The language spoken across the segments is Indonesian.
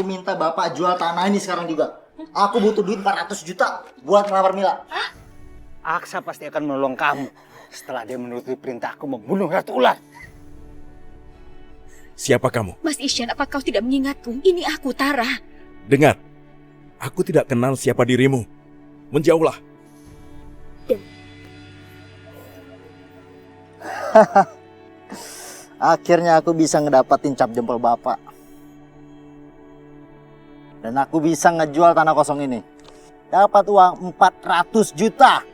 Aku minta Bapak jual tanah ini sekarang juga. Aku butuh duit 400 juta buat ngelamar Mila. Aksa pasti akan menolong kamu setelah dia menuruti perintahku membunuh Ratu Ular. Siapa kamu? Mas Isyan, apa kau tidak mengingatku? Ini aku, Tara. Dengar, aku tidak kenal siapa dirimu. Menjauhlah. Akhirnya aku bisa ngedapatin cap jempol Bapak. Dan aku bisa ngejual tanah kosong ini. Dapat uang 400 juta.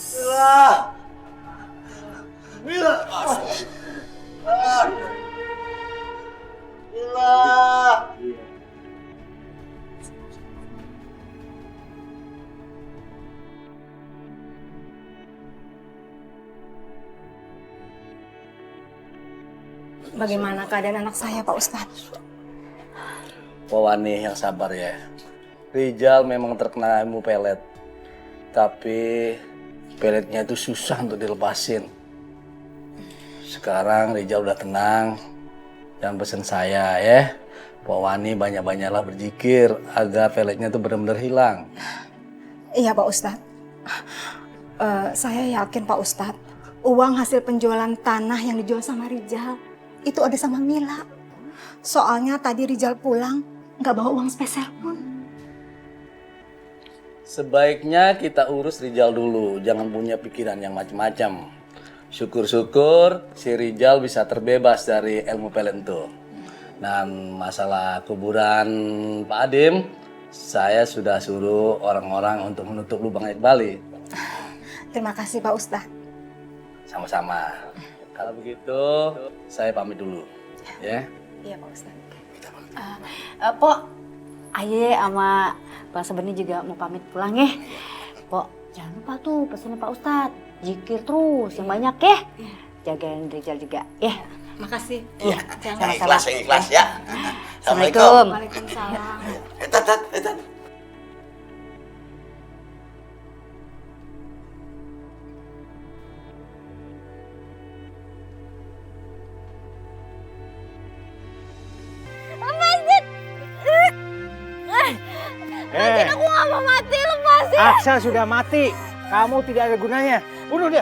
Mila! Mila! Mila! Bagaimana keadaan anak saya, Pak Ustadz? Pak Wani yang sabar ya. Rijal memang terkena ilmu pelet. Tapi peletnya itu susah untuk dilepasin. Sekarang Rijal udah tenang. Dan pesan saya ya, Pak Wani banyak-banyaklah berzikir agar peletnya itu benar-benar hilang. Iya, Pak Ustadz. Saya yakin, Pak Ustadz, uang hasil penjualan tanah yang dijual sama Rijal itu ada sama Mila. Soalnya tadi Rijal pulang nggak bawa uang spesial pun. Sebaiknya kita urus Rijal dulu, jangan punya pikiran yang macam-macam. Syukur-syukur si Rijal bisa terbebas dari ilmu pelet itu. Dan masalah kuburan Pak Adim, saya sudah suruh orang-orang untuk menutup lubang air Bali. Terima kasih, Pak Ustadz. Sama-sama. Kalau begitu, saya pamit dulu. Ya. Iya, Pak Ustadz. Pok, Aye sama Bang Seberni juga mau pamit pulang ya. Pok, jangan lupa tuh pesannya Pak Ustadz. Zikir terus yang banyak ya. Jagain Rijal juga ya. Makasih. Iya, Jangan yang ikhlas, yang ikhlas ya. Assalamualaikum. Waalaikumsalam. Etat. Aku gak mau mati, lepasin. Aksa sudah mati. Kamu tidak ada gunanya. Bunuh dia.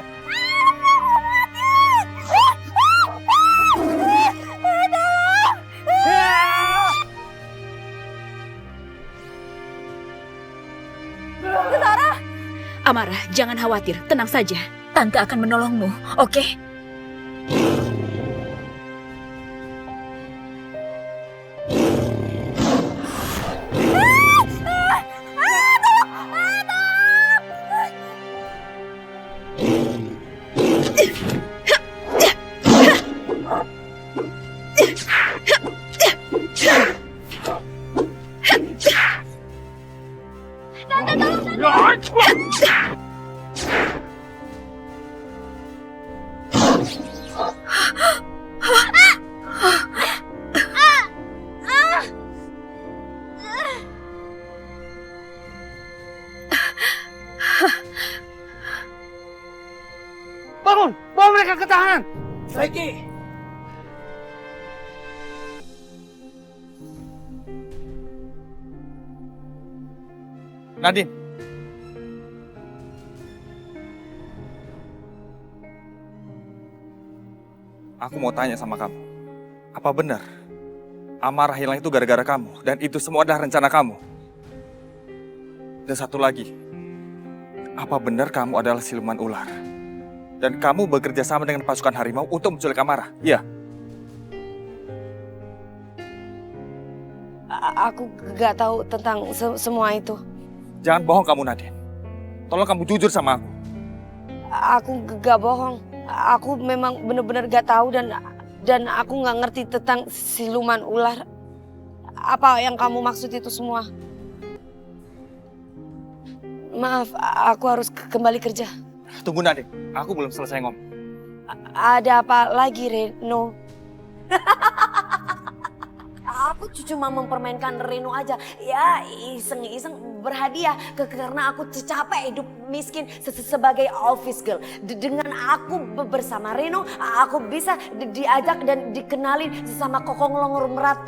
Amarah, jangan khawatir. Tenang saja. Tante akan menolongmu, oke? Bangun! Bawa mereka ke tahanan! Lagi. Nadine. Aku mau tanya sama kamu. Apa benar amarah hilang itu gara-gara kamu dan itu semua adalah rencana kamu? Dan satu lagi, apa benar kamu adalah siluman ular? Dan kamu bekerja sama dengan pasukan harimau untuk menculik amarah? Iya. Aku gak tahu tentang semua itu. Jangan bohong kamu, Nadine. Tolong kamu jujur sama aku. Aku gak bohong. Aku memang benar-benar gak tahu dan aku gak ngerti tentang siluman ular. Apa yang kamu maksud itu semua? Maaf, aku harus kembali kerja. Tunggu, Nadine. Aku belum selesai ngomong. Ada apa lagi, Reno? Aku cuma mempermainkan Reno aja. Ya, iseng-iseng berhadiah karena aku capek hidup miskin sebagai office girl. Dengan aku bersama Reno, aku bisa diajak dan dikenalin sama konglomerat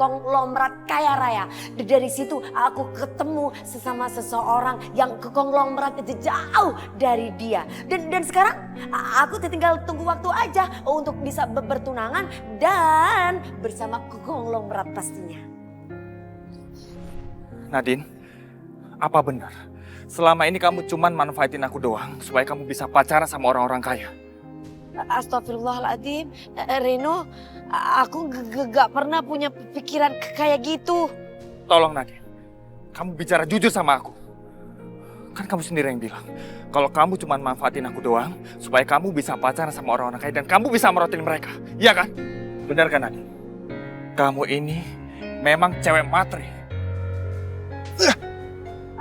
kaya raya. Dari situ aku ketemu sesama seseorang yang konglomerat jauh dari dia. Dan sekarang aku tinggal tunggu waktu aja untuk bisa bertunangan dan bersama konglomerat pastinya. Nadine, apa benar? Selama ini kamu cuman manfaatin aku doang supaya kamu bisa pacaran sama orang-orang kaya. Astagfirullahaladzim, Reno, aku gak pernah punya pikiran kayak gitu. Tolong Nadine, kamu bicara jujur sama aku. Kan kamu sendiri yang bilang, kalau kamu cuma manfaatin aku doang, supaya kamu bisa pacaran sama orang-orang kaya dan kamu bisa merotin mereka. Iya kan? Benar kan Nadine? Kamu ini memang cewek matre.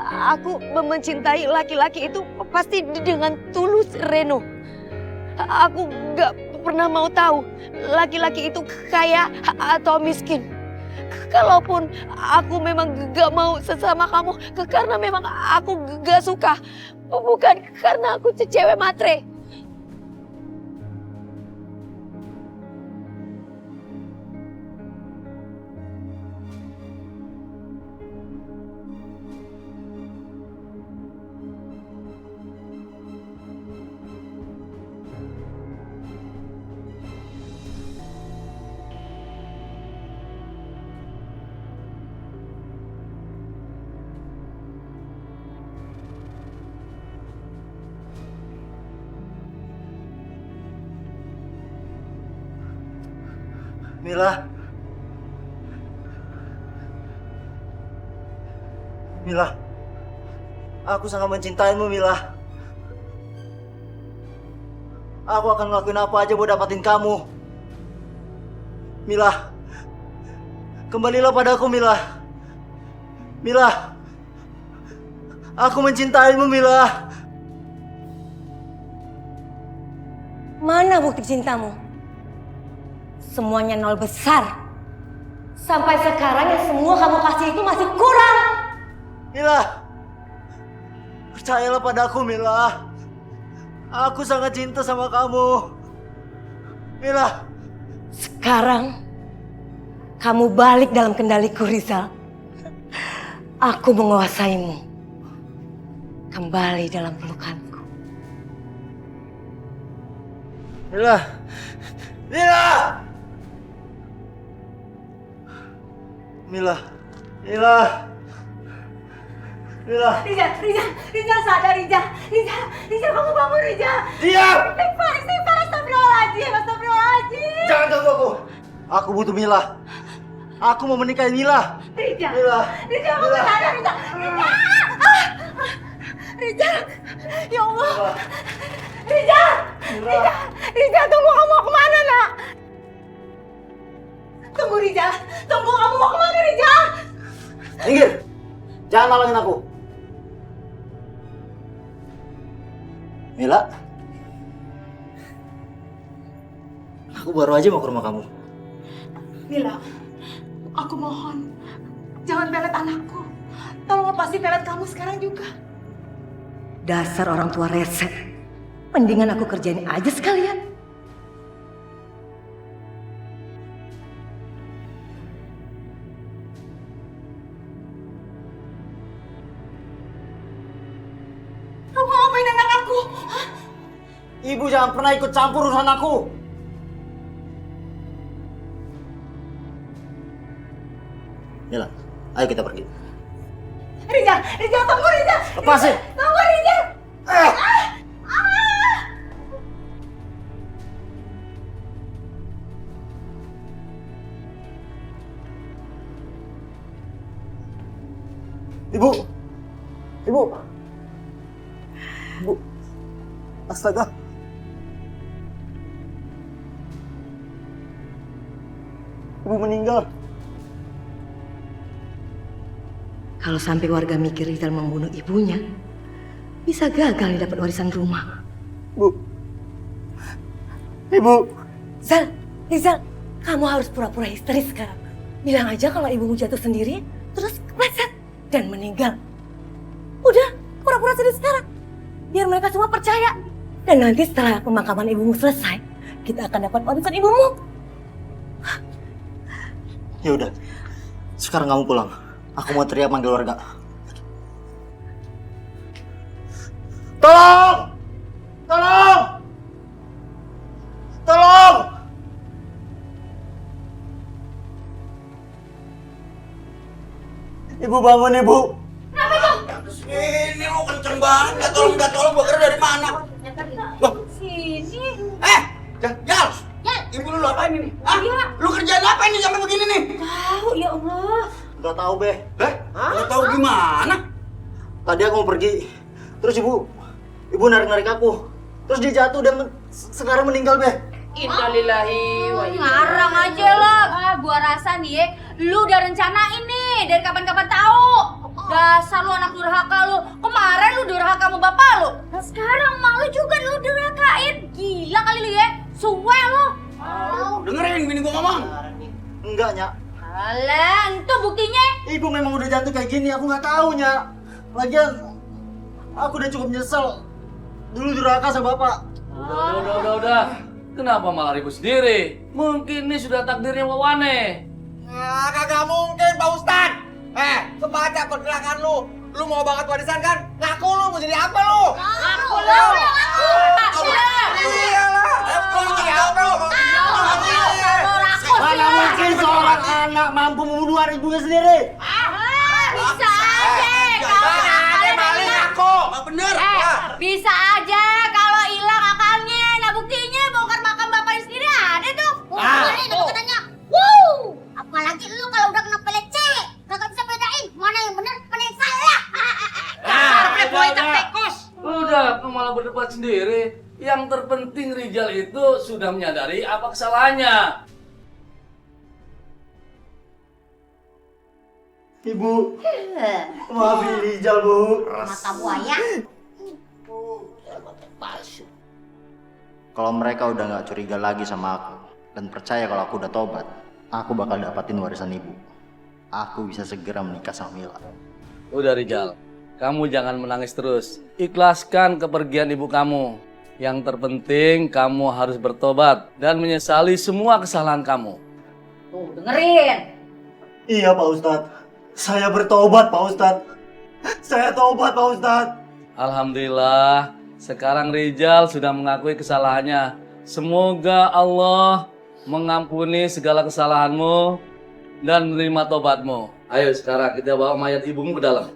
Aku mencintai laki-laki itu pasti dengan tulus, Reno. Aku gak pernah mau tahu laki-laki itu kaya atau miskin. Kalaupun aku memang gak mau sesama kamu karena memang aku gak suka. Bukan karena aku cewek matre. Mila. Mila. Aku sangat mencintaimu, Mila. Aku akan ngelakuin apa aja buat dapatin kamu. Mila. Kembalilah padaku, Mila. Mila. Aku mencintaimu, Mila. Mana bukti cintamu? Semuanya nol besar. Sampai sekarang yang semua kamu kasih itu masih kurang. Mila. Percayalah padaku, Mila. Aku sangat cinta sama kamu. Mila. Sekarang kamu balik dalam kendaliku, Rizal. Aku menguasaimu. Kembali dalam pelukanku. Mila. Mila. Mila. Mila. Mila. Rizal sadar, Rizal kamu bangun, Rizal. Diam! Istighfar, astagfirullahaladzim. Jangan ganggu aku. Aku butuh Mila. Aku mau menikahi Mila. Rizal, Mila. kamu sadar, Rizal. Rizal, ya Allah. Rizal, tunggu, kamu mau kemana, nak? Tunggu, Rizal. Tunggu, kamu mau kemana, Rizal? Minggir. Jangan halangin aku. Mila. Aku baru aja mau ke rumah kamu. Mila, aku mohon, jangan pelet anakku. Tolong lepasi pelet kamu sekarang juga. Dasar orang tua rese. Mendingan aku kerjain aja sekalian. Kamu ngapain anak aku? Hah? Ibu jangan pernah ikut campur urusan aku. Mila, ayo kita pergi. Rizal, tunggu, Rizal. Lepasin. Tunggu, Rizal. Ibu. Astaga. Ibu meninggal. Kalau sampai warga mikir Rizal membunuh ibunya, bisa gagal dapat warisan rumah. Bu. Ibu. Rizal, kamu harus pura-pura histeris sekarang. Bilang aja kalau ibumu jatuh sendiri, terus kepleset dan meninggal. Udah, pura-pura sedih sekarang. Biar mereka semua percaya. Dan nanti setelah pemakaman ibumu selesai, kita akan dapat warisan ibumu. Ya udah, sekarang kamu pulang. Aku mau teriak manggil warga. Tolong! Tolong! Tolong! Ibu bangun, Ibu. Ini mau kenceng banget. Minta tolong gua kira dari mana? Sini. Jal. Ibu lu apain ini? Lu kerjaan apa ini sampai begini nih? Tahu ya Allah. Gak tahu, Be. Gak tahu gimana? Tadi aku mau pergi. Terus ibu narik-narik aku. Terus dia jatuh dan sekarang meninggal, Be. Innalillahi wa inna Ngarang aja lah. Gua rasa nih lu udah rencanain nih dari kapan-kapan tahu. Dasar lu anak durhaka lu. Kemarin lu durhaka sama bapak lu. Nah sekarang mak lu juga lu durhakain. Gila kali lu ya. Suwe lu. Dengerin bini gua ngomong. Enggak, Nyak. Alah, itu buktinya. Ibu memang udah jatuh kayak gini, aku nggak tahu, Nyak. Lagian, aku udah cukup nyesel. Dulu durhaka sama bapak. Udah. Kenapa malah ribut sendiri? Mungkin ini sudah takdirnya Wawane. Nah, kagak mungkin, Pak Ustad. Kebaca pergerakan lu. Lu mau banget warisan kan? Ngaku lu mau jadi apa lu? Aku lu. Mana mungkin seorang anak mampu membunuh ibunya sendiri? Bisa aja kalau maling aku. Bener. Bisa aja kalau hilang akalnya. Nah buktinya bongkar makam bapaknya sendiri ada tuh. Ini katanya. Wuh. Apalagi lu kalau udah kena pelet C, kagak bisa bedain mana yang benar, mana yang salah. Udah, kamu malah berdebat sendiri. Yang terpenting Rijal itu sudah menyadari apa kesalahannya. Ibu, maafin Rijal, Bu. Mata buaya. Kalau mereka udah nggak curiga lagi sama aku dan percaya kalau aku udah tobat, aku bakal dapatin warisan ibu. Aku bisa segera menikah sama Mila. Udah Rijal, kamu jangan menangis terus. Ikhlaskan kepergian ibu kamu. Yang terpenting kamu harus bertobat dan menyesali semua kesalahan kamu. Tuh, dengerin. Iya, Pak Ustadz. Saya bertobat, Pak Ustadz. Saya tobat, Pak Ustadz. Alhamdulillah, sekarang Rijal sudah mengakui kesalahannya. Semoga Allah mengampuni segala kesalahanmu dan menerima tobatmu. Ayo sekarang kita bawa mayat ibumu ke dalam.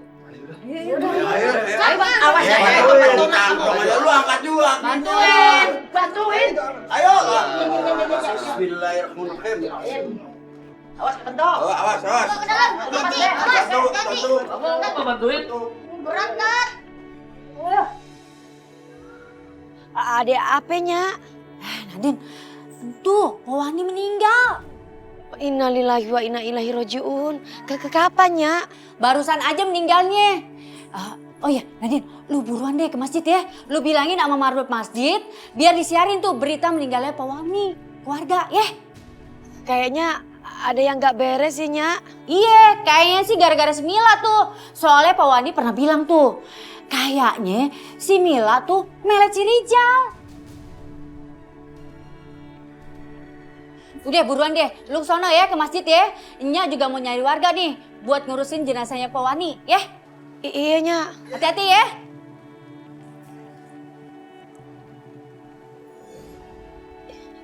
Awas ya. Lu angkat juga. Bantuin. Ayo. Bismillahirrahmanirrahim. Awas kepentok. Awas. Ke dalam. Apa bantuin? Berat kan? Ada apanya? Nadine, tuh Wani meninggal. Innalillahi wa inna ilaihi rajiun. Kapan ya? Barusan aja meninggalnya. Oh iya, Nadine, lu buruan deh ke masjid ya. Lu bilangin sama marbot masjid, biar disiarin tuh berita meninggalnya Pak Wani. Keluarga, ya. Kayaknya ada yang nggak beres sih, Nya. Iya, kayaknya sih gara-gara si Mila tuh. Soalnya Pak Wani pernah bilang tuh, kayaknya si Mila tuh melet si Rijal. Udah buruan deh, lu sono ya ke masjid ya. Nya juga mau nyari warga nih buat ngurusin jenazahnya Pak Wani, ya. Iya, Nya. Hati-hati ya.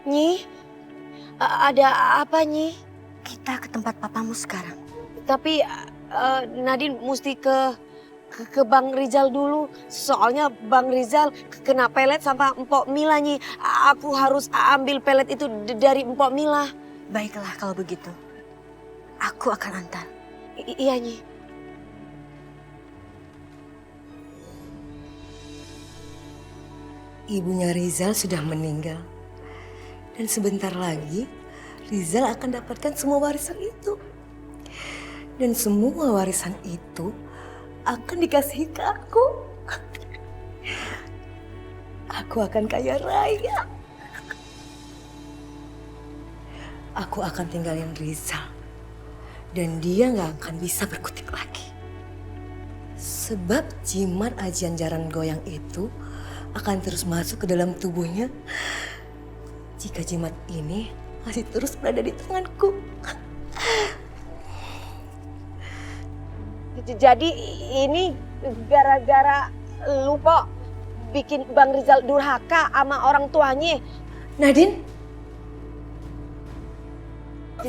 Nyi, ada apa, Nyi? Kita ke tempat papamu sekarang. Tapi Nadine mesti ke Bang Rizal dulu. Soalnya Bang Rizal kena pelet sama Empok Mila, Nyi. Aku harus ambil pelet itu dari Empok Mila. Baiklah kalau begitu. Aku akan antar. Iya, Nyi. Ibunya Rizal sudah meninggal. Dan sebentar lagi Rizal akan dapatkan semua warisan itu. Dan semua warisan itu akan dikasih ke aku. Aku akan kaya raya. Aku akan tinggalin Rizal. Dan dia gak akan bisa berkutik lagi. Sebab jimat ajian jaran goyang itu akan terus masuk ke dalam tubuhnya jika jimat ini masih terus berada di tanganku. Jadi ini gara-gara lupa bikin Bang Rizal durhaka sama orang tuanya. Nadine,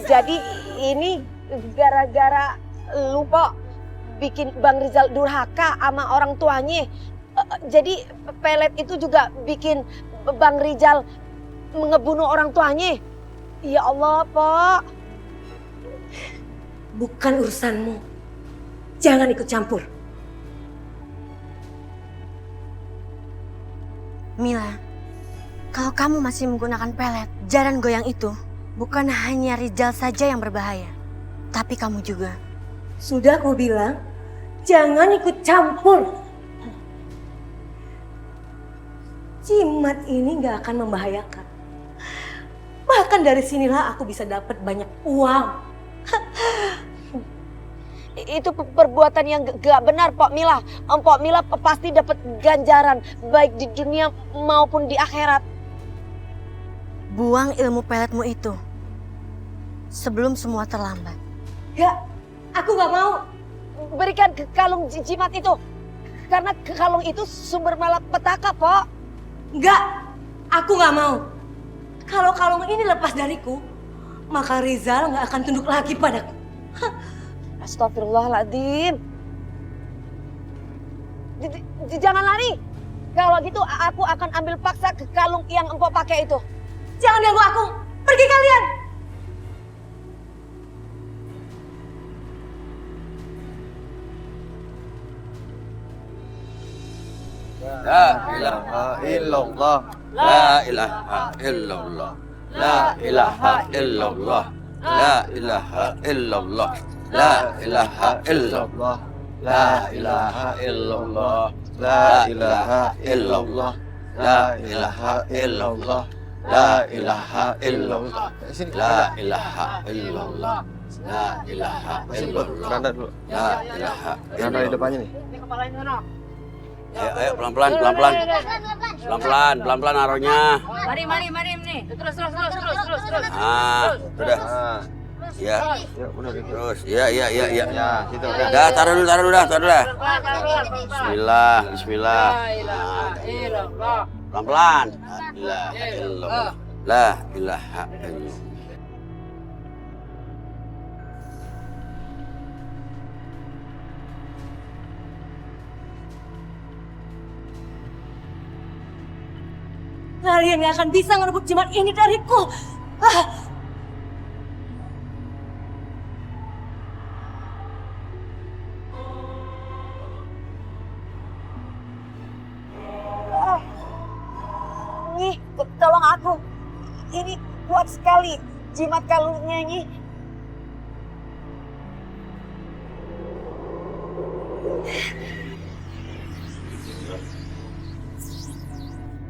Jadi ini gara-gara lupa bikin Bang Rizal durhaka sama orang tuanya. Jadi pelet itu juga bikin Bang Rizal ngebunuh orang tuanya. Ya Allah, Pak. bukan urusanmu. Jangan ikut campur. Mila, kalau kamu masih menggunakan pelet, jaran goyang itu bukan hanya Rizal saja yang berbahaya, tapi kamu juga. Sudah aku bilang, jangan ikut campur. Jimat ini gak akan membahayakan. Bahkan dari sinilah aku bisa dapat banyak uang. Itu perbuatan yang gak benar, Pok Mila. Pok Mila pasti dapat ganjaran baik di dunia maupun di akhirat. Buang ilmu peletmu itu sebelum semua terlambat. Gak, aku gak mau. Berikan kalung jimat itu. Karena kalung itu sumber malapetaka, Pok. Enggak, aku gak mau. Kalau kalung ini lepas dariku, maka Rizal gak akan tunduk lagi padaku. Astagfirullahaladzim. Jangan lari. Kalau gitu aku akan ambil paksa ke kalung yang empok pakai itu. Jangan ganggu aku. Pergi kalian. La ilaha illallah. La ilaha illallah. La ilaha illallah. La ilaha illallah. La ilaha illallah. La ilaha illallah. La ilaha illallah. La ilaha illallah. La ilaha illallah. La ilaha illallah. La ilaha illallah. Randa dulu. La ilaha Randa di depannya nih. Ayo pelan-pelan, pelan-pelan. Pelan-pelan, pelan-pelan naruhnya. Mari nih. Terus. Ah, sudah. Ya. Terus. Ya. Ya, situ. Dah, taruh dulu dah. Bismillah. Pelan-pelan. La ilaha illallah. La ilaha illallah. Kalian gak akan bisa ngerebut jimat ini dariku. Nyi, tolong aku. Ini kuat sekali jimat kalungnya, Nyi.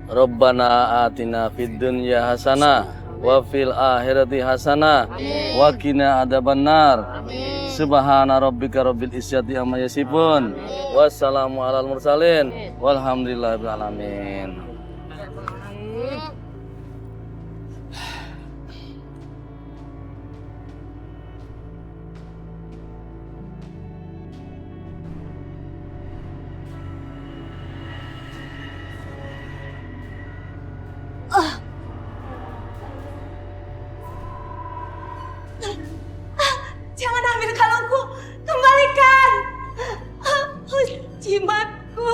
Rabbana atina fid dunya hasanah wa fil akhirati hasanah wa qina adzabannar. Subhana rabbika rabbil izzati amma yasifun. Wassalamu alal mursalin walhamdulillahirabbil alamin. Jangan ambil kalungku. Kembalikan. Jimatku.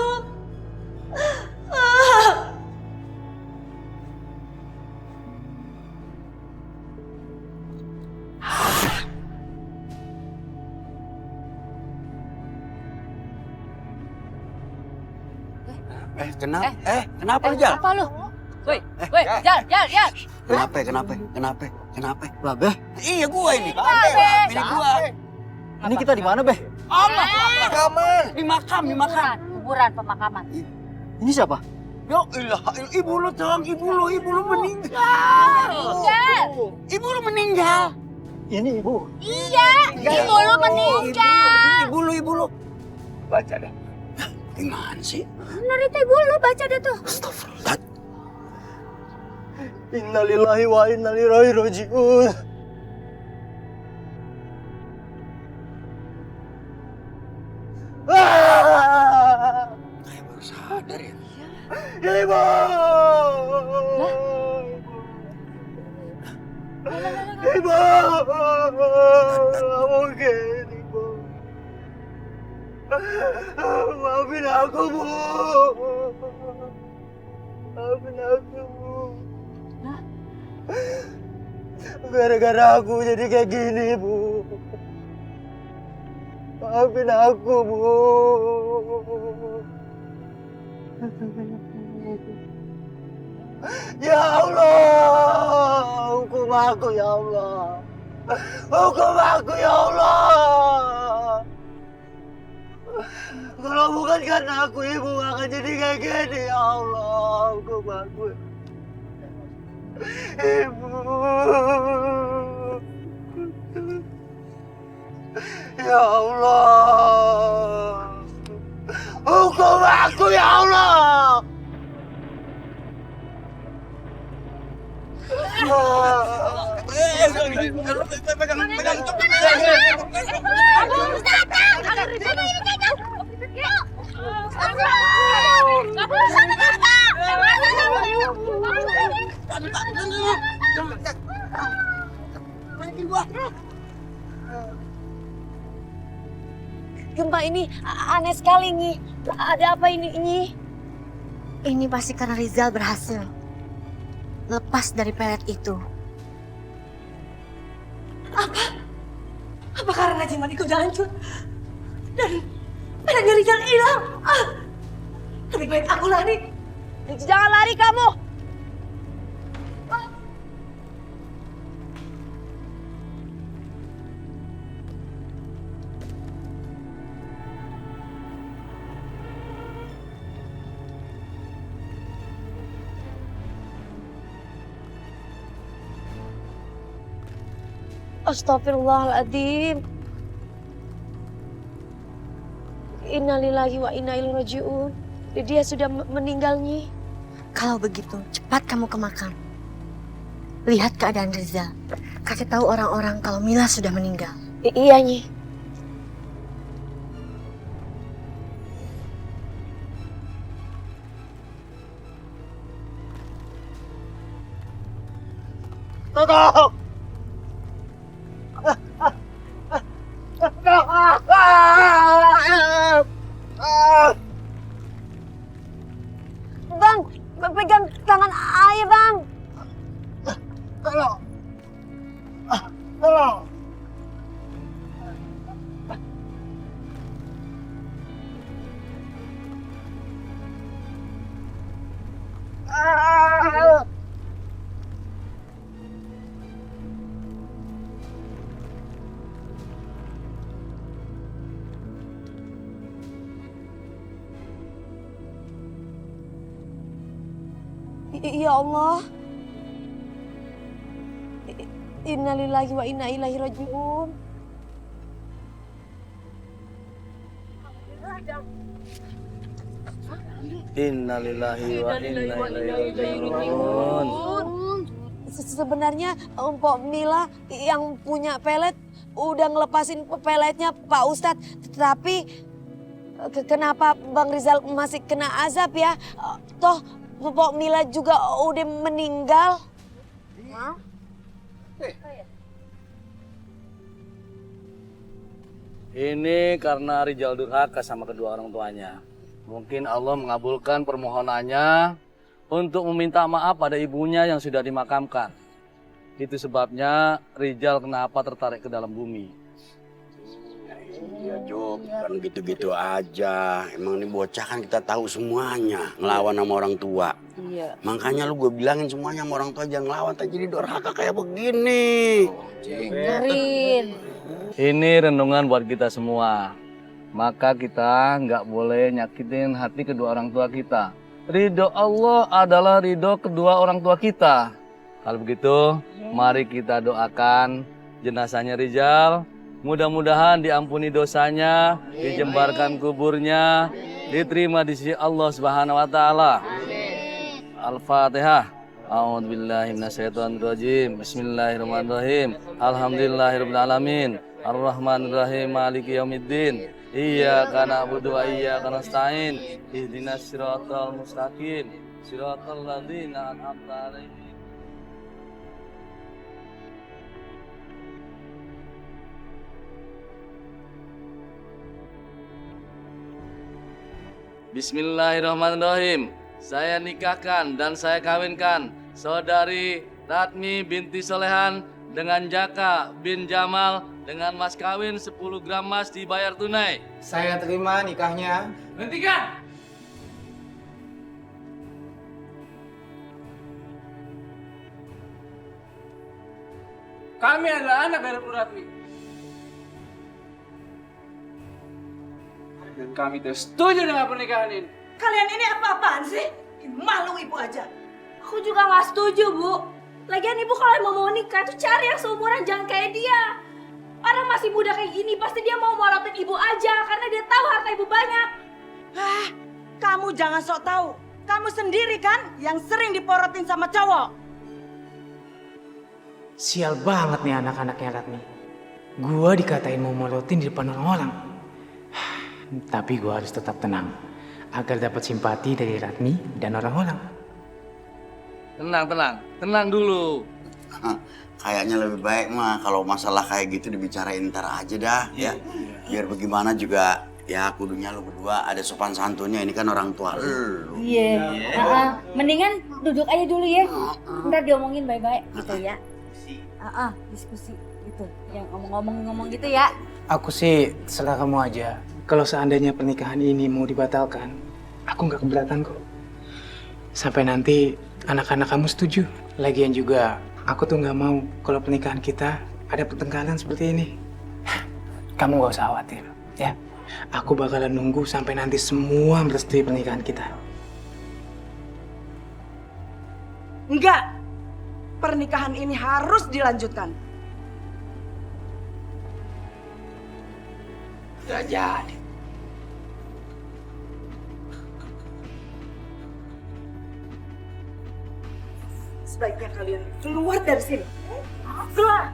Kenapa lu, Jal? Apa lu? Woi, Jal. Kenapa? Babe? Iya gua ini. Ini gua. Ini kita di mana, Beh? Allah, di makam. Kuburan pemakaman. Ini siapa? Ya ilah, ibu lu meninggal. Ibu lu meninggal. Ini ibu. Iya, ibu lu meninggal. Ibu lu. Baca dah. Gimana sih? Dari tegu lu baca deh tuh. Astagfirullah. Innalillahi wa inna ilaihi raji'un. Kayak baru sadar ya. Ibu! Ibu! Nggak mungkin, Ibu. Maafin aku, Bu. Maafin aku, Bu. Gara-gara aku jadi kayak gini, Bu. Maafin aku, Bu. Ya Allah, hukum aku ya Allah. Hukum aku ya Allah. Kalau bukan karena aku, Ibu akan jadi kayak gini ya Allah. Hukum aku. Ibu. Ya Allah. Hukum aku ya Allah. Gempa ini aneh sekali, Nyi. Ada apa ini, Nyi? Ini pasti karena Rizal berhasil lepas dari pelet itu. Apa karena Jimatku udah hancur? Dan peletnya Rizal hilang. Lebih baik aku lari. Jangan lari kamu. Astagfirullahaladzim. Innalillahi wa inna ilaihi raji'un. Dia sudah meninggal, Nyi. Kalau begitu, cepat kamu ke makam. Lihat keadaan Rizal. Kasih tahu orang-orang kalau Mila sudah meninggal. Iya, Nyi. Tolong! Bang, pegang tangan ayah, Bang. Tolong! Tolong! Ya Allah. Innalillahi wa inna ilaihi raji'un. Innalillahi wa inna ilaihi raji'un. Sebenarnya Mpok Mila yang punya pelet udah ngelepasin peletnya Pak Ustadz. Tapi kenapa Bang Rizal masih kena azab ya? Toh Mpok Mila juga udah meninggal. Ini karena Rizal durhaka sama kedua orang tuanya. Mungkin Allah mengabulkan permohonannya untuk meminta maaf pada ibunya yang sudah dimakamkan. Itu sebabnya Rizal kenapa tertarik ke dalam bumi. Iya Jok, kan gitu-gitu aja. Emang ini bocah kan kita tahu semuanya ngelawan sama orang tua. Iya. Makanya lu gue bilangin semuanya sama orang tua jangan ngelawan, tak jadi durhaka kayak begini. Dengerin. Ini renungan buat kita semua. Maka kita nggak boleh nyakitin hati kedua orang tua kita. Ridho Allah adalah ridho kedua orang tua kita. Kalau begitu, mari kita doakan jenazahnya Rizal. Mudah-mudahan diampuni dosanya, dijembarkan kuburnya, diterima di sisi Allah Subhanahu wa taala. Al-Fatihah. A'udzubillahi minasyaitonirrajim. Bismillahirrahmanirrahim. Alhamdulillahirabbil alamin. Ar-Rahmanirrahim. Maliki yaumiddin. Iyyaka na'budu wa iyyaka nasta'in. Ihdinas siratal mustaqim. Siratal ladzina an'amta 'alaihim. Bismillahirrahmanirrahim. Saya nikahkan dan saya kawinkan saudari Ratmi binti Solehan dengan Jaka bin Jamal dengan mas kawin 10 gram emas dibayar tunai. Saya terima nikahnya. Hentikan! Kami adalah anak dari Ratmi. Dan kami tidak setuju dengan pernikahan ini. Kalian ini apa-apaan sih? Malu ibu aja. Aku juga nggak setuju, Bu. Lagian ibu kalau mau nikah tuh cari yang seumuran, jangan kayak dia. Orang masih muda kayak gini pasti dia mau morotin ibu aja karena dia tahu harta ibu banyak. Hah, kamu jangan sok tahu. Kamu sendiri kan yang sering diporotin sama cowok. Sial banget nih anak-anaknya Ratmi. Gua dikatain mau morotin di depan orang-orang. Tapi gua harus tetap tenang agar dapat simpati dari Ratmi dan orang-orang. Tenang dulu. Kayaknya lebih baik mah kalau masalah kayak gitu dibicarain ntar aja dah ya. Biar bagaimana juga ya kudunya lu berdua ada sopan santunnya, ini kan orang tua lu. Iya. Mendingan duduk aja dulu ya. Ntar diomongin baik-baik gitu ya. Diskusi gitu. Yang ngomong-ngomong gitu ya. Aku sih terserah kamu aja. Kalau seandainya pernikahan ini mau dibatalkan, aku nggak keberatan kok. Sampai nanti anak-anak kamu setuju. Lagian juga aku tuh nggak mau kalau pernikahan kita ada pertengkaran seperti ini. Kamu nggak usah khawatir, ya. Aku bakalan nunggu sampai nanti semua merestui pernikahan kita. Enggak. Pernikahan ini harus dilanjutkan. Gak jadi. Sebaiknya kalian keluar dari sini. Keluar.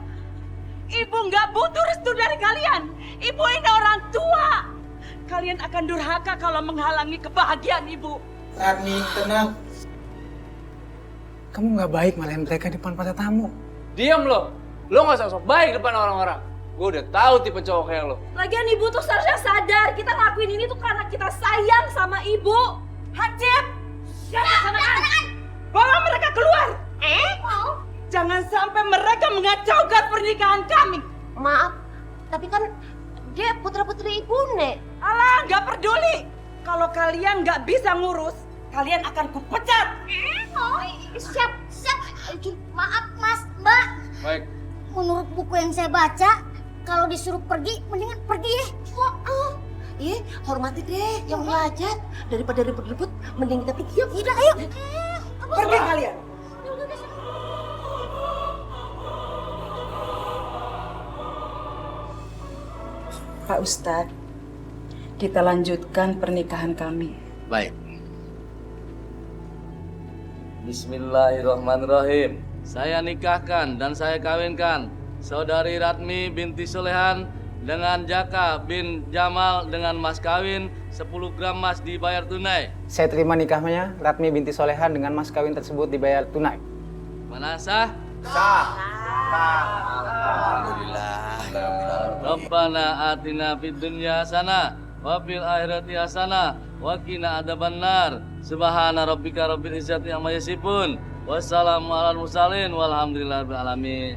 Ibu nggak butuh restu dari kalian. Ibu ini orang tua. Kalian akan durhaka kalau menghalangi kebahagiaan ibu. Ratmi, tenang. Kamu nggak baik malahin mereka di depan para tamu. Diam lo. Lo nggak usah sok baik depan orang-orang. Gue udah tahu tipe cowok kayak lo. Lagian ibu tuh seharusnya sadar kita ngelakuin ini tuh karena kita sayang sama ibu. Hancip! Bawa mereka keluar! Jangan sampai mereka mengacaukan pernikahan kami. Maaf, tapi kan dia putra-putri ibu, Nek. Alah, nggak peduli. Kalau kalian nggak bisa ngurus, kalian akan kupecat. Siap. Maaf, Mas, Mbak. Baik. Menurut buku yang saya baca, kalau disuruh pergi, mendingan pergi ya. Iya, hormati deh yang belajar. Daripada ribut-ribut, mending kita pergi. Yuk, ayo. Pergi kalian. Pak Ustadz, kita lanjutkan pernikahan kami. Baik. Bismillahirrahmanirrahim. Saya nikahkan dan saya kawinkan saudari Ratmi binti Solehan dengan Jaka bin Jamal dengan mas kawin 10 gram emas dibayar tunai. Saya terima nikahnya Ratmi binti Solehan dengan mas kawin tersebut dibayar tunai. Mana sah? Sah. Alhamdulillah. Rabbana atina fid dunya hasanah wa fil akhirati hasanah wa qina adzabannar. Subhana rabbika rabbil izzati amma yasifun. Wassalamu alal mursalin walhamdulillahirabbil alamin.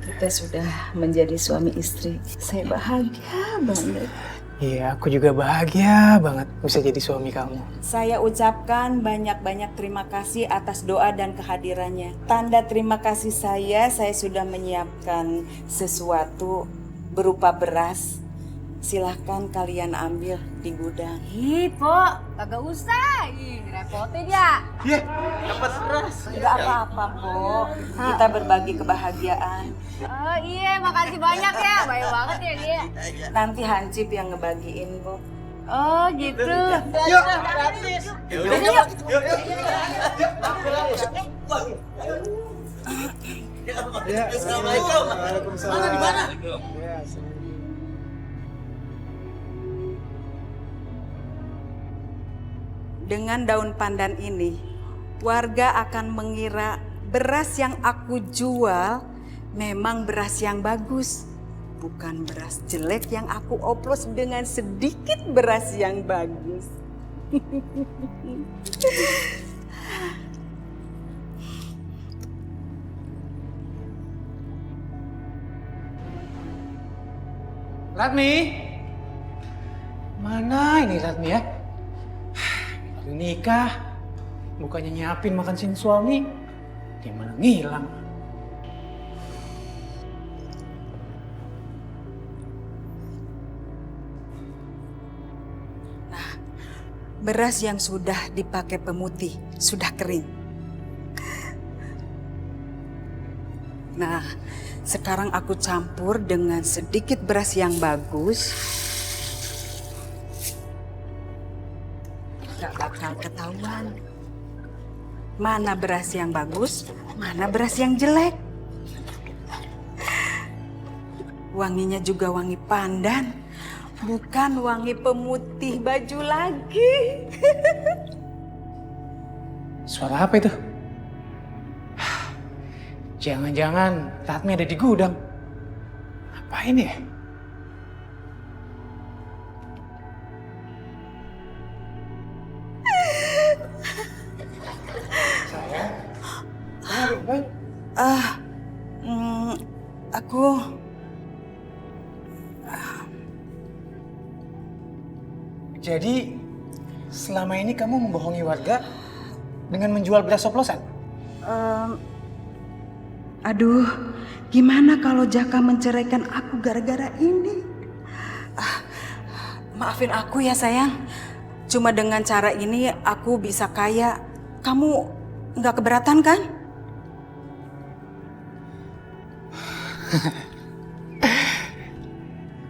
Kita sudah menjadi suami istri. Saya bahagia banget. Iya, aku juga bahagia banget bisa jadi suami kamu. Saya ucapkan banyak-banyak terima kasih atas doa dan kehadirannya. Tanda terima kasih saya sudah menyiapkan sesuatu berupa beras silahkan kalian ambil di gudang. Ih, Pok, kagak usah. Ih, ngerepotin ya. Iya, dapat beras. Enggak apa-apa, Pok. Kita berbagi kebahagiaan. Oh iya, makasih banyak ya. Baik banget ya dia. Nanti Hansip yang ngebagiin, Pok. Oh gitu. Yuk, gratis. Yuk. Assalamualaikum. Mana di mana? Dengan daun pandan ini, warga akan mengira beras yang aku jual memang beras yang bagus. Bukan beras jelek yang aku oplos dengan sedikit beras yang bagus. Ratmi? Mana ini Ratmi ya? Baru nikah, bukannya nyiapin makan siang suami, dia malah ngilang. Beras yang sudah dipakai pemutih sudah kering. Nah, sekarang aku campur dengan sedikit beras yang bagus. Gak bakal ketahuan mana beras yang bagus, mana beras yang jelek. Wanginya juga wangi pandan. Bukan wangi pemutih baju lagi. Suara apa itu? Jangan-jangan Ratmi ada di gudang. Apa ini ya? Sayang? Aku... Jadi, selama ini kamu membohongi warga dengan menjual beras oplosan? Aduh, gimana kalau Jaka menceraikan aku gara-gara ini? Maafin aku ya sayang. Cuma dengan cara ini aku bisa kaya. Kamu nggak keberatan kan?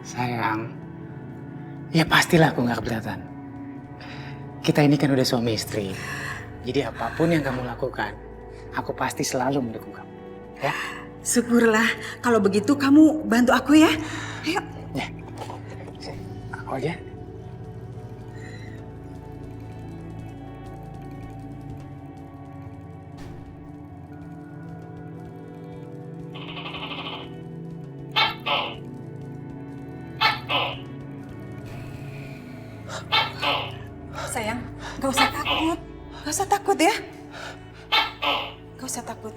Sayang, ya pastilah aku nggak keberatan. Kita ini kan udah suami istri. Jadi apapun yang kamu lakukan, aku pasti selalu mendukung kamu. Ya? Syukurlah. Kalau begitu kamu bantu aku ya. Ayo. Ya. Aku aja. Sayang, gak usah takut. Gak usah takut ya. Gak usah takut.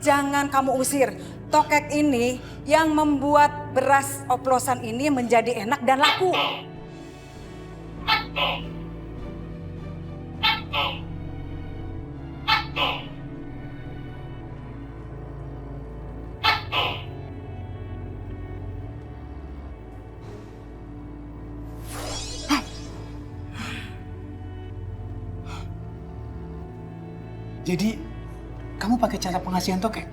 Jangan kamu usir. Tokek ini yang membuat beras oplosan ini menjadi enak dan laku. Jadi, kamu pakai cara pengasihan tokek?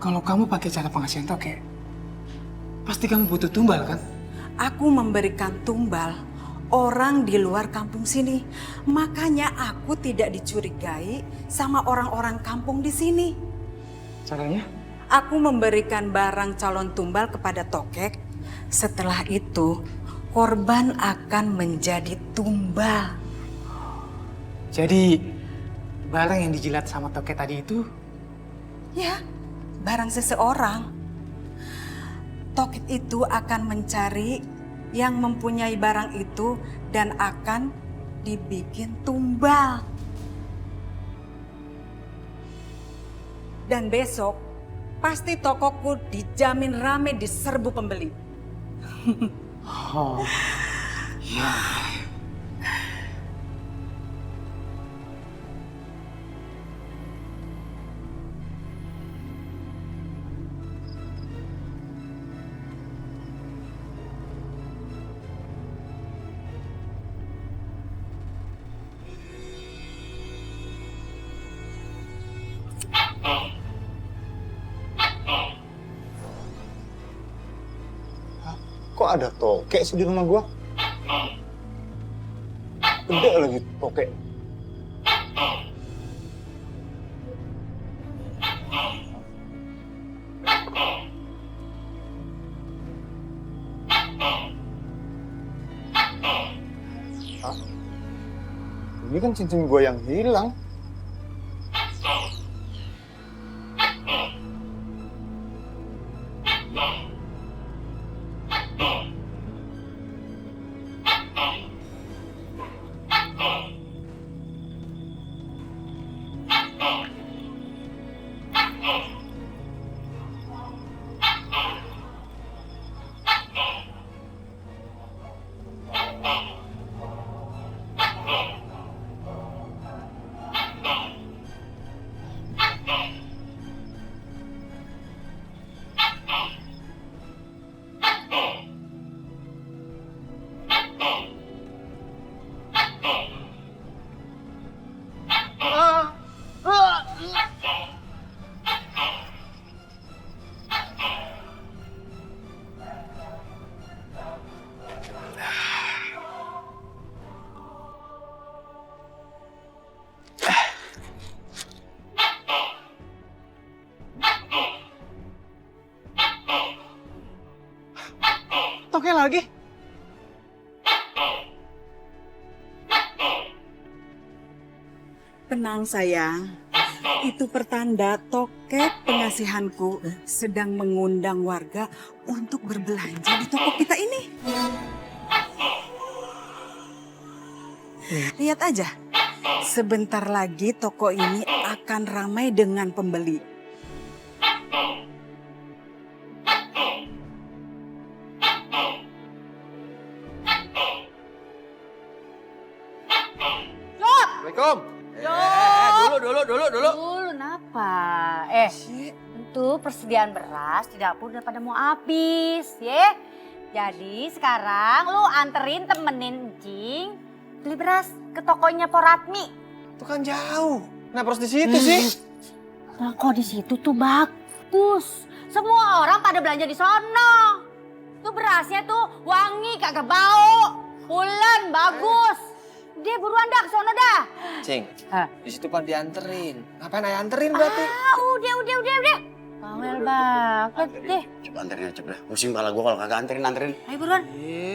Kalau kamu pakai cara pengasihan tokek, pasti kamu butuh tumbal kan? Aku memberikan tumbal orang di luar kampung sini. Makanya aku tidak dicurigai sama orang-orang kampung di sini. Caranya? Aku memberikan barang calon tumbal kepada tokek. Setelah itu, korban akan menjadi tumbal. Jadi, barang yang dijilat sama tokek tadi itu? Ya, barang seseorang. Tokek itu akan mencari yang mempunyai barang itu dan akan dibikin tumbal. Dan besok, pasti tokoku dijamin rame diserbu pembeli. Oh, ya. Kok ada tokek sih di rumah gua? Gede lagi tokek. Hah? Ini kan cincin gua yang hilang. Tokek lagi? Tenang sayang, itu pertanda tokek pengasihanku sedang mengundang warga untuk berbelanja di toko kita ini. Lihat aja, sebentar lagi toko ini akan ramai dengan pembeli. Assalamualaikum. Dulu kenapa? Tentu persediaan beras di dapur udah pada mau habis, ya. Jadi sekarang lu anterin temenin Encing beli beras ke tokonya Poratmi. Itu kan jauh. Kenapa harus di situ sih? Toko di situ tuh bagus. Semua orang pada belanja di sono. Tuh berasnya tuh wangi, kagak bau. Pulen, bagus. Dia buruan dah ke sono dah. Cing, di situ kan dianterin. Ngapain ayah anterin berarti? Udah. Bawel banget deh. Coba anterin aja dah. Pusing kepala gua kalau kagak anterin. Ayo buruan.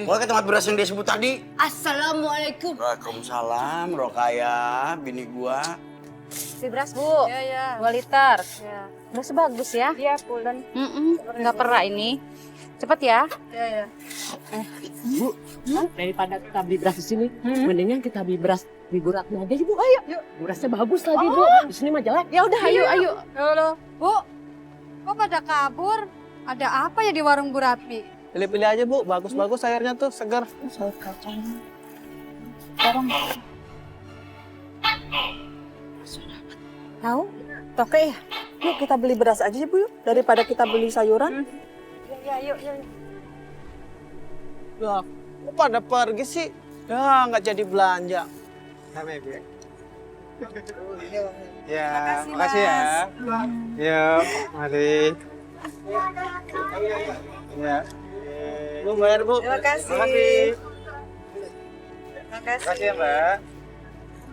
Gua ke tempat beras yang dia sebut tadi. Assalamualaikum. Waalaikumsalam, Rokaya, bini gua. Si beras, Bu. Iya. 2 liter. Iya. Beras bagus ya? Iya, pulen. Nggak pernah ini. Cepet ya? Iya. Bu, daripada kita beli beras di sini, mendingan kita beli beras di Buratmi aja, Bu. Ayo. Berasnya bagus lagi, Bu. Di sini mah jelek. Ya udah, ayo. Halo. Bu, kok pada kabur? Ada apa ya di warung Buratmi? Pilih-pilih aja, Bu. Bagus-bagus sayurnya tuh, segar. Sayur kacang. Tahu? Tokek ya? Yuk kita beli beras aja Bu yuk, daripada kita beli sayuran. Ya, yuk. Loh, kok pada pergi sih? Ya, nggak jadi belanja. Sama Ibu ya? Ya, makasih ya. Yuk, mari. Ya. Bu, bayar Bu. Terima kasih. Makasih. Makasih. Makasih ya, Mbak.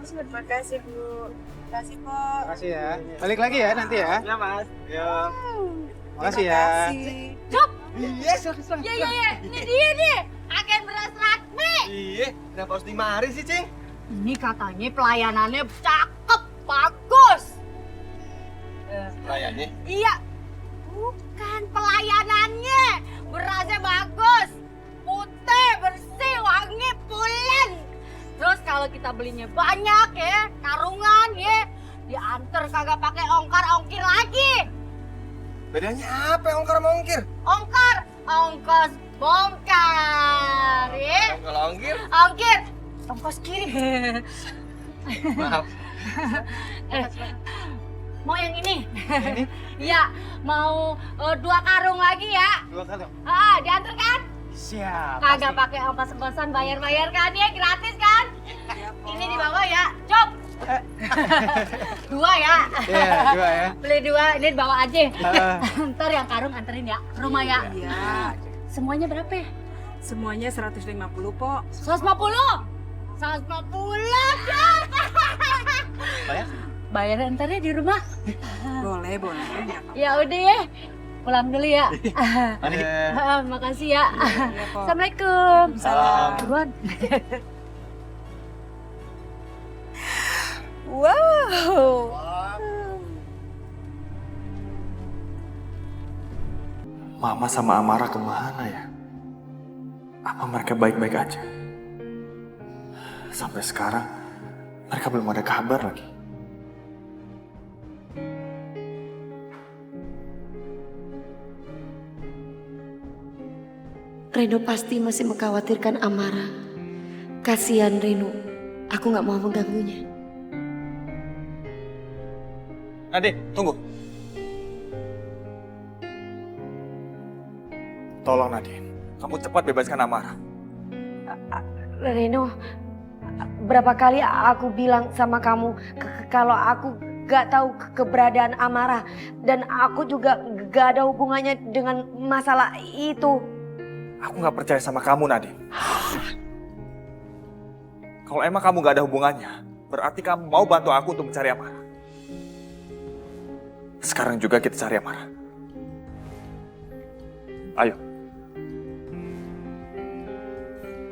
Terima kasih Bu. Terima kasih Po. Makasih ya. Balik lagi ya nanti ya. Ya, Mas. Yuk. Makasih ya. Cop. Iya, Iya. Ini dia nih. Agen beras Ratmi. Iya, kenapa harus dimari sih, Cing? Ini katanya pelayanannya cakep, bagus. Pelayannya? Iya. Bukan pelayanannya. Berasnya bagus. Putih, bersih, wangi, pulen. Terus kalau kita belinya banyak ya, karungan ya, diantar kagak pakai ongkar-ongkir lagi. Bedanya apa ongkar sama ongkir? Ongkos bongkar ya. Kalau ongkir? Ongkir, ongkos kirim. Maaf. Mau yang ini? Iya, mau 2 karung lagi ya. 2 karung? Diantar kan? Siap. Kagak pakai ongkos-ongkosan, bayar-bayar kan ya, gratis kan? Ini dibawa ya, Cop. 2 ya. Iya, 2 ya. Beli 2, ini dibawa aja. Ntar yang karung anterin ya, ke rumah ya. Iya. Semuanya berapa ya? Semuanya 150, Pok. 150? 150 Bayar? Bayar ntarnya di rumah. Boleh. Ya udah ya. Pulang dulu ya. Mari. Makasih ya. Pok. Assalamualaikum. Salam. Duluan. Wow. Mama sama Amara kemana ya? Apa mereka baik-baik aja? Sampai sekarang mereka belum ada kabar lagi. Reno pasti masih mengkhawatirkan Amara. Kasihan Reno, aku nggak mau mengganggunya. Nadine, tunggu. Tolong Nadine, kamu cepat bebaskan Amara. Reno, berapa kali aku bilang sama kamu kalau aku gak tahu keberadaan Amara dan aku juga gak ada hubungannya dengan masalah itu. Aku gak percaya sama kamu, Nadine. Kalau emang kamu gak ada hubungannya, berarti kamu mau bantu aku untuk mencari Amara. Sekarang juga kita cari Amara. Ayo.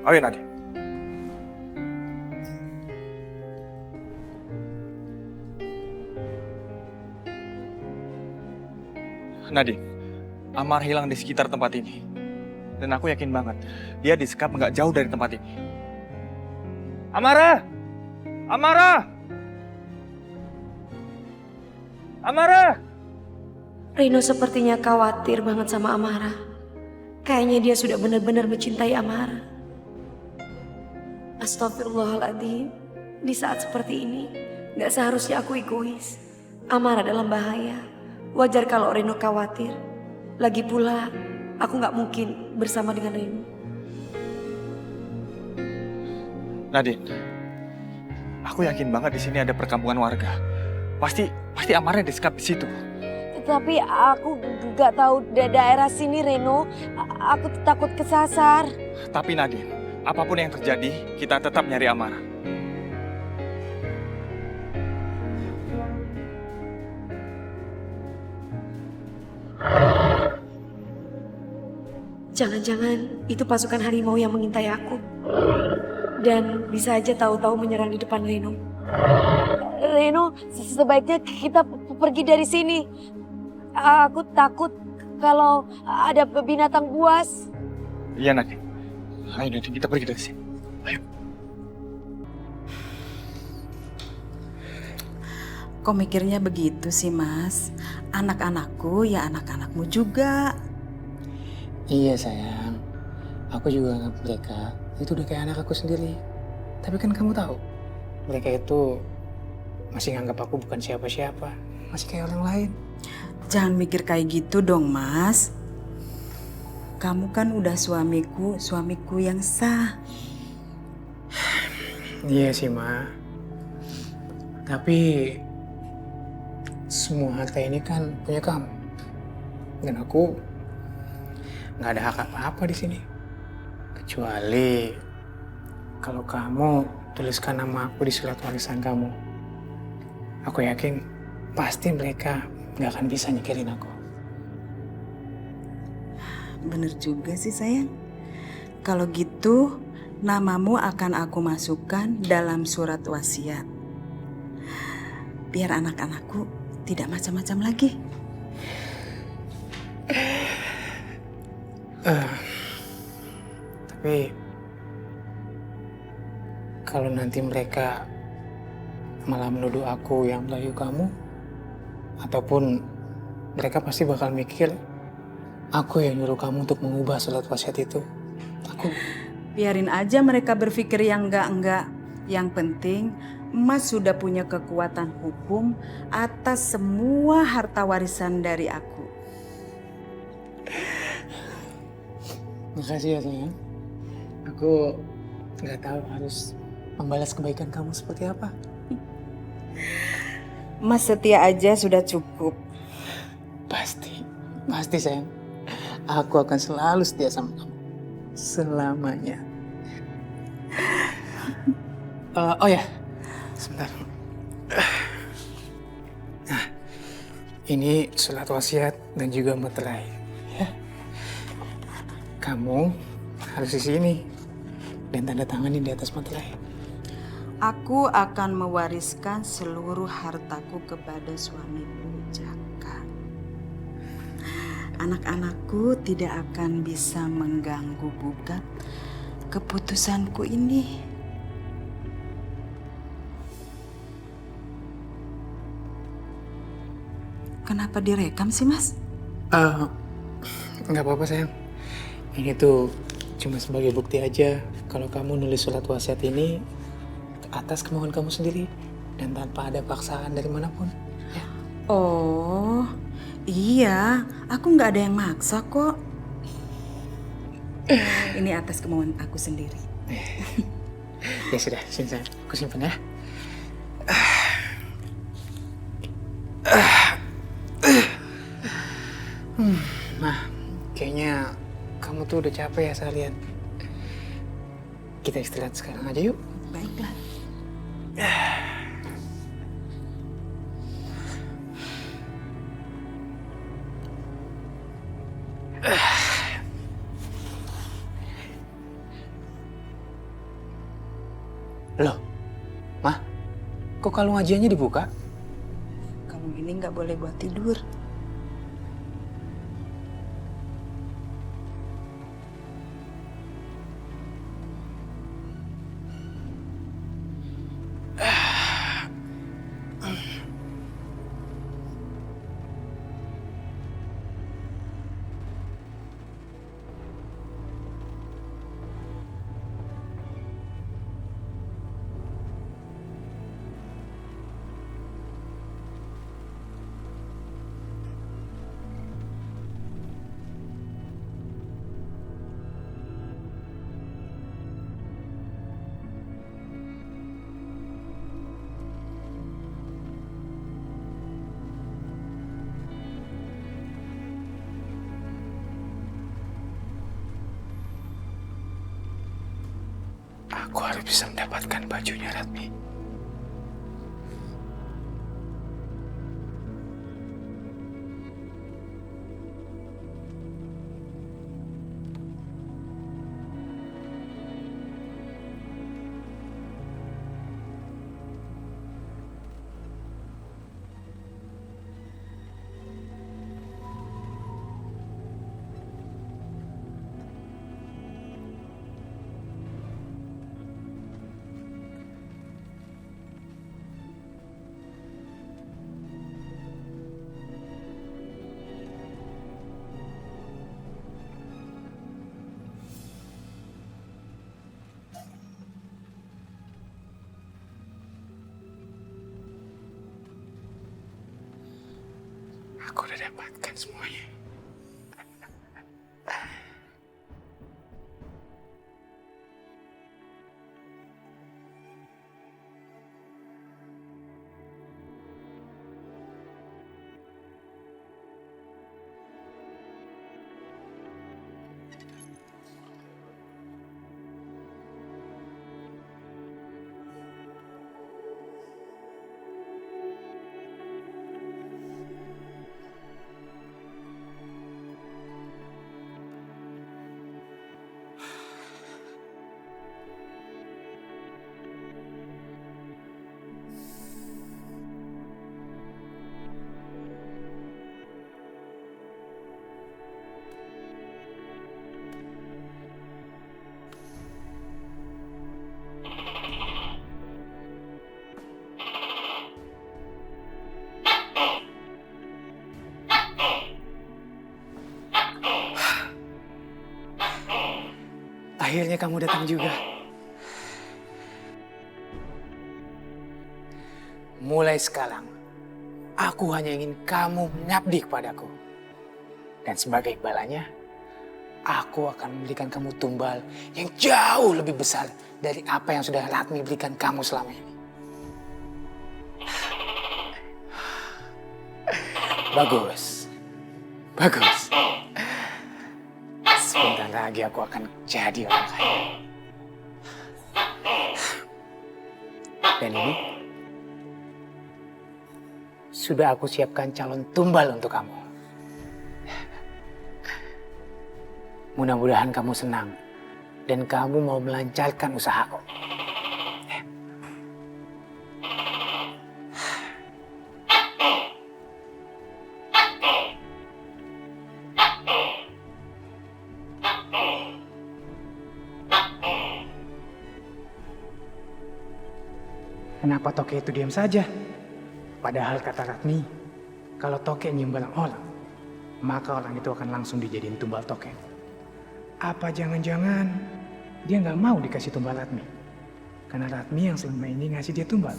Ayo, Nadine. Nadine, Amar hilang di sekitar tempat ini. Dan aku yakin banget, dia disekap nggak jauh dari tempat ini. Amara! Amara! Amara! Reno sepertinya khawatir banget sama Amara. Kayaknya dia sudah benar-benar mencintai Amara. Astagfirullahaladzim, di saat seperti ini, gak seharusnya aku egois. Amara dalam bahaya. Wajar kalau Reno khawatir. Lagi pula, aku gak mungkin bersama dengan Reno. Nadine, aku yakin banget di sini ada perkampungan warga. Pasti Amara disekap di situ. Tapi aku gak tahu daerah sini, Reno. Aku takut kesasar. Tapi Nadine, apapun yang terjadi, kita tetap nyari Amara. Jangan-jangan itu pasukan harimau yang mengintai aku. Dan bisa aja tahu-tahu menyerang di depan Reno. Reno, sebaiknya kita pergi dari sini. Aku takut kalau ada binatang buas. Iya, Nadine. Ayo, Nadine, kita pergi dari sini. Ayo. Kok mikirnya begitu sih, Mas? Anak-anakku ya anak-anakmu juga. Iya sayang, aku juga anggap mereka itu udah kayak anak aku sendiri. Tapi kan kamu tahu, mereka itu masih nganggap aku bukan siapa-siapa, masih kayak orang lain. Jangan mikir kayak gitu dong, Mas. Kamu kan udah suamiku yang sah. Iya sih, Ma. Tapi semua harta ini kan punya kamu. Dan aku nggak ada hak apa-apa di sini. Kecuali kalau kamu tuliskan nama aku di surat warisan kamu. Aku yakin pasti mereka nggak akan bisa nyikirin aku. Bener juga sih, sayang. Kalau gitu, namamu akan aku masukkan dalam surat wasiat. Biar anak-anakku tidak macam-macam lagi. Tapi kalau nanti mereka malah menuduh aku yang melayu kamu, ataupun mereka pasti bakal mikir aku yang nyuruh kamu untuk mengubah surat wasiat itu. Biarin aja mereka berpikir yang enggak-enggak. Yang penting Mas sudah punya kekuatan hukum atas semua harta warisan dari aku. Makasih ya sayang. Aku nggak tahu harus membalas kebaikan kamu seperti apa. Mas setia aja sudah cukup. Pasti sayang. Aku akan selalu setia sama kamu. selamanya. Oh ya, sebentar. Nah, ini surat wasiat dan juga materai. Ya. Kamu harus isi ini dan tanda tanganin di atas materai. Aku akan mewariskan seluruh hartaku kepada suamiku, Jaka. Anak-anakku tidak akan bisa mengganggu gugat keputusanku ini. Kenapa direkam sih, Mas? Nggak apa-apa sayang. Ini tuh cuma sebagai bukti aja kalau kamu nulis surat wasiat ini atas kemauan kamu sendiri dan tanpa ada paksaan dari manapun. Ya. Oh, iya. Aku nggak ada yang maksa kok. Ini atas kemauan aku sendiri. Ya sudah, sini sayang. Aku simpan ya. Nah, kayaknya kamu tuh udah capek ya seharian. Kita istirahat sekarang aja yuk. Baiklah. Loh, Mah, kok kalung ajiannya dibuka? Kalung ini nggak boleh buat tidur. Aku harus bisa mendapatkan bajunya Ratmi. Aku udah dapatkan semuanya. Akhirnya kamu datang juga. Mulai sekarang, aku hanya ingin kamu mengabdi kepadaku. Dan sebagai imbalannya, aku akan memberikan kamu tumbal yang jauh lebih besar dari apa yang sudah Ratmi berikan kamu selama ini. Bagus. Bagus. Sebentar lagi aku akan jadi orang kaya. Dan ini sudah aku siapkan calon tumbal untuk kamu. Mudah-mudahan kamu senang dan kamu mau melancarkan usahaku. Kenapa Toke itu diam saja? Padahal kata Ratmi, kalau Toke nyium barang orang, maka orang itu akan langsung dijadiin tumbal Toke. Apa jangan-jangan dia nggak mau dikasih tumbal Ratmi? Karena Ratmi yang selama ini ngasih dia tumbal.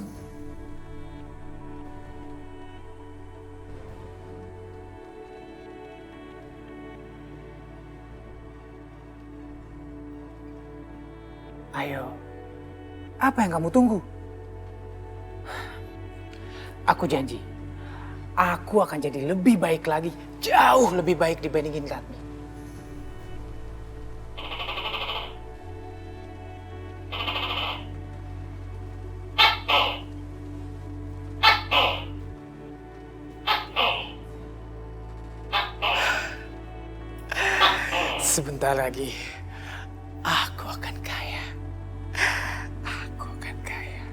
Ayo, apa yang kamu tunggu? Aku janji, aku akan jadi lebih baik lagi, jauh lebih baik dibandingin Ratmi. Sebentar lagi, aku akan kaya. Aku akan kaya.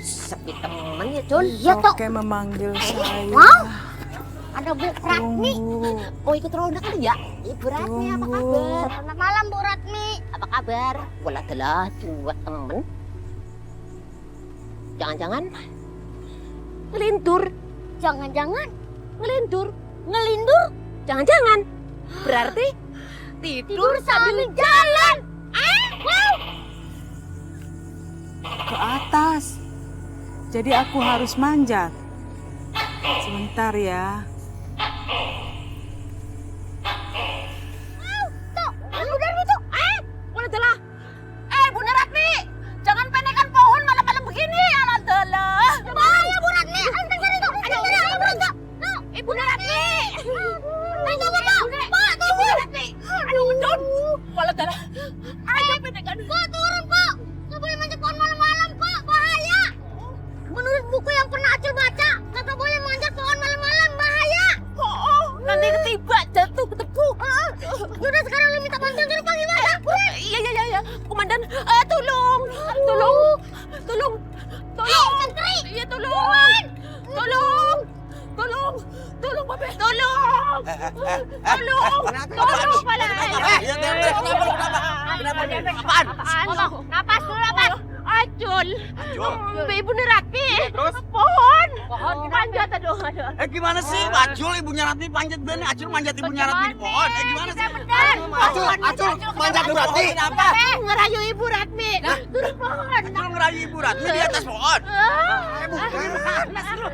Sepi temen ya, Cun. Iya, Tok. Toke memanggil saya. Mau? Ada Bu Ratmi. Mau ikut ronda kan ya? Ibu Ratmi, apa kabar? Selamat malam, Bu Ratmi. Apa kabar? Wala adalah dua temen. Jangan-jangan ngelindur. Jangan-jangan ngelindur. Ngelindur? Jangan-jangan. Berarti tidur sambil jalan. Ke atas. Jadi aku harus manjat. Sebentar ya. Tuh, Bu Darmi tuh. Wala adalah. Bunda Ratmi. Jangan pendekkan pohon malam-malam begini. Wala adalah. Bahaya, Bu Ratmi. Antar sini tuh. Antar sini, ayo berangkat. Ibu Ratmi. Ayo tunggu, Pak. Pak, tunggu. Ibu Ratmi. Aduh, Cun. Wala adalah. Ayo pendekkan. Pak, turun, Pak. Nggak boleh manjat pohon malam-malam, Pak. Bahaya. Menurut buku yang pernah Acil baca, kata boleh manjat pohon malam-malam, bahaya. Nanti ketiba jatuh ketepuk. Yaudah sekarang lu minta bantuan dulu, Pak, gimana? Iya. Komandan, tolong. Iya, tolong. Tolong, Babe. Tolong, Pala. Napas dulu, napas. Acul. Ibu Ratmi. Terus? Pohon. Panjat, aduh. Gimana sih? Acul ibunya Ratmi panjat bener. Acul manjat ibunya Ratmi di pohon. Gimana sih? Acul manjat ibu Ratmi. Kenapa? Ngerayu Ibu Ratmi. Turun pohon. Acul ngerayu ibu Ratmi di atas pohon.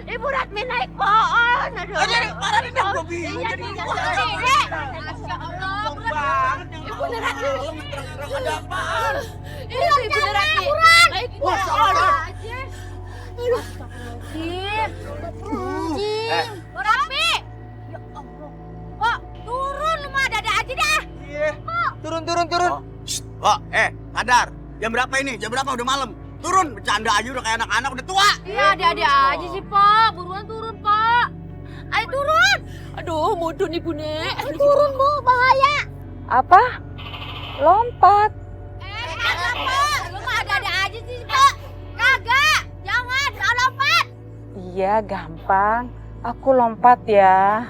Ibu Ratmi naik pohon. Aduh. Parah nih, gue bingung. Masya Allah. Ibu Ratmi. Ada apaan? Ibu Ratmi. Naik pohon. Rapi! Ya Allah. Kok turun lu mah ada aja dah. Iya. Turun. Oh, sadar. Jam berapa ini? Jam berapa? Udah malam. Turun, bercanda aja udah kayak anak-anak udah tua. Iya, ada aja sih, Pak. Buruan turun, Pak. Ayo turun. Aduh, mudun ibu nek. Turun, Bu, bahaya. Apa? Lompat. Kagak, Pak. Lu mah ada aja sih, Pak. Kagak. Jangan lompat. Iya, gampang. Aku lompat ya.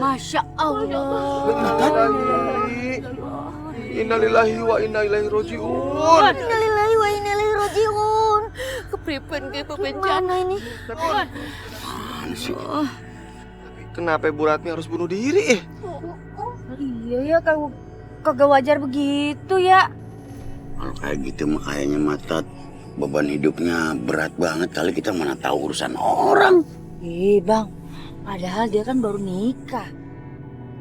Masya Allah. Innalillahi wa inna ilaihi roji'un. Innalillahi wa inna ilaihi roji'un. Kepripen ke bencana ini. Mana sih? Kenapa Bu Ratmi harus bunuh diri? Iya ya, kagak wajar begitu ya. Kalau kayak gitu mah kayaknya Matat beban hidupnya berat banget kali, kita mana tahu urusan orang. Bang, padahal dia kan baru nikah.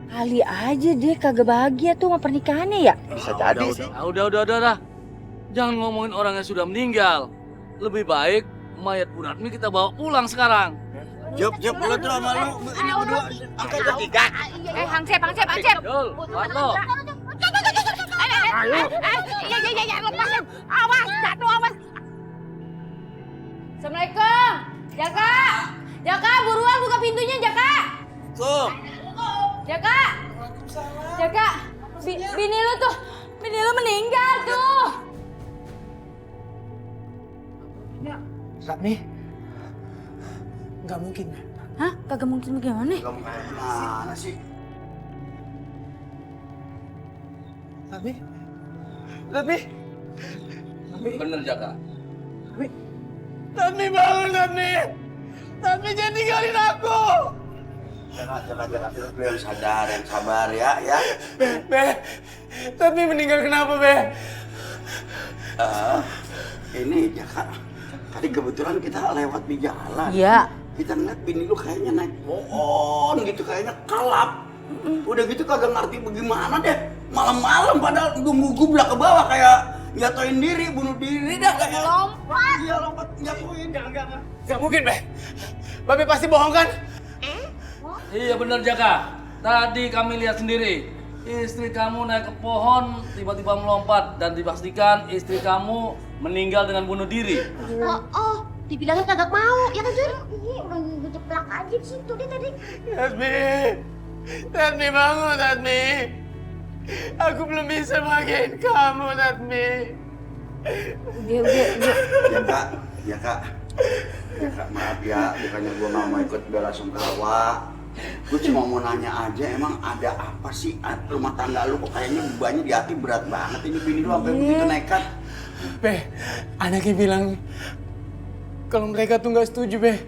Kali aja dia kagak bahagia tuh sama pernikahannya ya. Bisa jadi sih. Udah. Jangan ngomongin orang yang sudah meninggal. Lebih baik mayat Bu Ratmi kita bawa pulang sekarang. Jep, lu tuh sama lu ini berdua angkat bertiga. Hansip. Jol, Warto. Iya, lepasin. Awas, jatuh, awas. Assalamualaikum. Jaka, buruan buka pintunya, Jaka. Jaka, bini lu meninggal tuh. Ratmi, nggak mungkin. Hah? Kagak mungkin bagaimana? Mana sih? Ratmi. Bener, Jaka. Ratmi bangun, Ratmi. Ratmi jangan tinggalin aku. Jangan, lu yang sadar, yang sabar ya. Be, Ratmi meninggal kenapa, Be? Ini Jaka, tadi kebetulan kita lewat di jalan. Iya. Kita ngeliat bini lu kayaknya naik pohon gitu, kayaknya kalap. Udah gitu kagak ngerti bagaimana deh. Malam-malam padahal gugup ke bawah kayak jatuhin diri, bunuh diri dah kayak. Lompat. Iya, lompat jatuhin. Gak mungkin, Be. Babe pasti bohong kan? Iya bener, Jaka. Tadi kami lihat sendiri. Istri kamu naik ke pohon, tiba-tiba melompat. Dan dipastikan istri kamu meninggal dengan bunuh diri. Oh, dibilangin kagak mau, ya kan Jun? Iya, udah ngejeplak aja di situ dia tadi. Ratmi bangun, Ratmi. Aku belum bisa bahagiain kamu, Ratmi. Udah. Ya kak, maaf ya, bukannya gua nggak mau ikut bela sungkawa. Gue cuma mau nanya aja, emang ada apa sih rumah tangga lu kok kayaknya bebannya di hati berat banget, ini bini lu sampai begitu nekat. Be, anaknya bilang kalau mereka tuh nggak setuju, Be.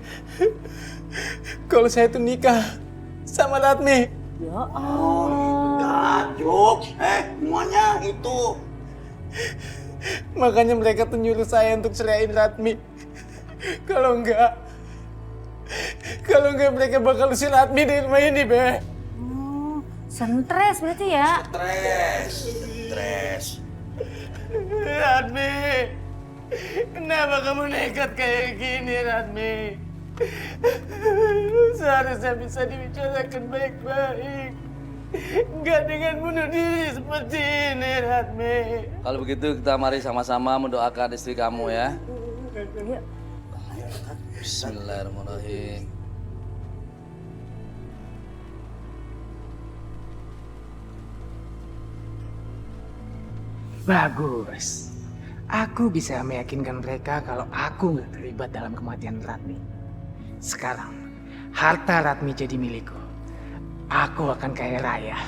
Kalau saya tuh nikah sama Ratmi. Ya Allah. Juk, semuanya itu. Makanya mereka tuh nyuruh saya untuk ceraiin Ratmi. Kalau enggak mereka bakal usir Ratmi dari rumah ini, Be. Stres berarti ya? Stres. Ratmi, kenapa kamu nekat kayak gini, Ratmi? Seharusnya bisa dibicarakan baik-baik. Enggak dengan bunuh diri seperti ini, Ratmi. Kalau begitu kita mari sama-sama mendoakan istri kamu ya. Bismillahirrahmanirrahim. Bagus. Aku bisa meyakinkan mereka kalau aku nggak terlibat dalam kematian Ratmi. Sekarang, harta Ratmi jadi milikku. Aku akan kaya raya.